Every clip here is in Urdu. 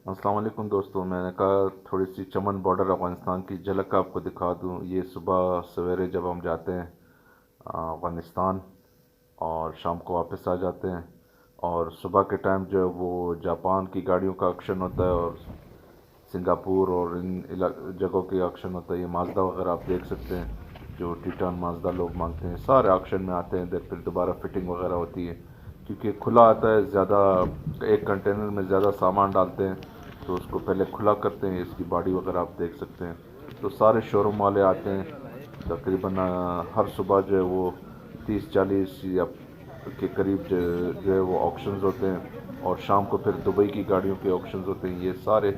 السلام علیکم دوستوں، میں نے کہا تھوڑی سی چمن باڈر افغانستان کی جھلک آپ کو دکھا دوں۔ یہ صبح سویرے جب ہم جاتے ہیں افغانستان اور شام کو واپس آ جاتے ہیں، اور صبح کے ٹائم جو ہے وہ جاپان کی گاڑیوں کا آکشن ہوتا ہے اور سنگاپور اور ان جگہوں کے آکشن ہوتا ہے۔ یہ مازدا وغیرہ آپ دیکھ سکتے ہیں، جو ٹیٹان مازدا لوگ مانگتے ہیں سارے آکشن میں آتے ہیں ادھر، پھر دوبارہ فٹنگ وغیرہ ہوتی ہے کیونکہ کھلا آتا ہے زیادہ، ایک کنٹینر میں زیادہ سامان ڈالتے ہیں تو اس کو پہلے کھلا کرتے ہیں۔ اس کی باڈی وغیرہ آپ دیکھ سکتے ہیں، تو سارے شو روم والے آتے ہیں تقریباً ہر صبح جو ہے وہ 30-40 یا کے قریب جو ہے وہ آکشنز ہوتے ہیں، اور شام کو پھر دبئی کی گاڑیوں کے آکشنز ہوتے ہیں۔ یہ سارے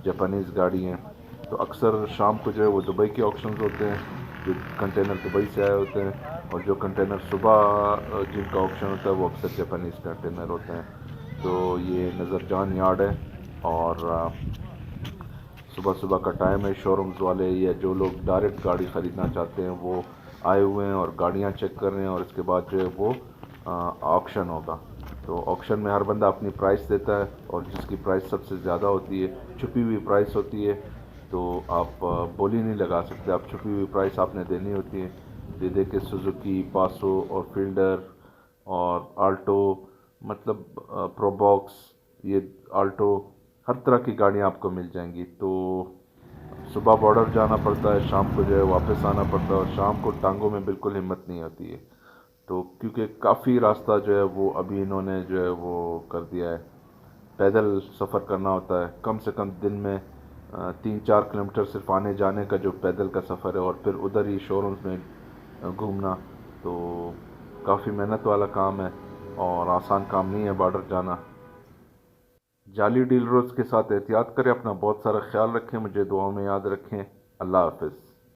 جاپانیز گاڑی ہیں، تو اکثر شام کو جو ہے وہ دبئی کے آکشنز ہوتے ہیں، جو کنٹینر دبئی سے آئے ہوتے ہیں، اور جو کنٹینر صبح جن کا آکشن ہوتا ہے وہ اکثر جاپانیز کنٹینر ہوتے ہیں۔ تو یہ نظر جان یارڈ ہے، اور صبح صبح کا ٹائم ہے۔ شو رومز والے یا جو لوگ ڈائریکٹ گاڑی خریدنا چاہتے ہیں وہ آئے ہوئے ہیں اور گاڑیاں چیک کر رہے ہیں، اور اس کے بعد جو ہے وہ آکشن ہوگا۔ تو آکشن میں ہر بندہ اپنی پرائس دیتا ہے، اور جس کی پرائس سب سے زیادہ ہوتی ہے، چھپی ہوئی پرائس ہوتی ہے، تو آپ بولی نہیں لگا سکتے، آپ چھپی ہوئی پرائس آپ نے دینی ہوتی ہے۔ یہ دیکھیں سوزوکی، پاسو اور فیلڈر اور آلٹو، مطلب پرو باکس، یہ آلٹو، ہر طرح کی گاڑیاں آپ کو مل جائیں گی۔ تو صبح باڈر جانا پڑتا ہے، شام کو جو ہے واپس آنا پڑتا ہے، اور شام کو ٹانگوں میں بالکل ہمت نہیں ہوتی ہے، تو کیونکہ کافی راستہ جو ہے وہ ابھی انہوں نے جو ہے وہ کر دیا ہے، پیدل سفر کرنا ہوتا ہے کم سے کم دن میں 3-4 کلومیٹر صرف آنے جانے کا جو پیدل کا سفر ہے، اور پھر ادھر ہی شو رومز میں گھومنا، تو کافی محنت والا کام ہے اور آسان کام نہیں ہے باڈر جانا۔ جعلی ڈیلرز کے ساتھ احتیاط کریں، اپنا بہت سارا خیال رکھیں، مجھے دعاؤں میں یاد رکھیں۔ اللہ حافظ۔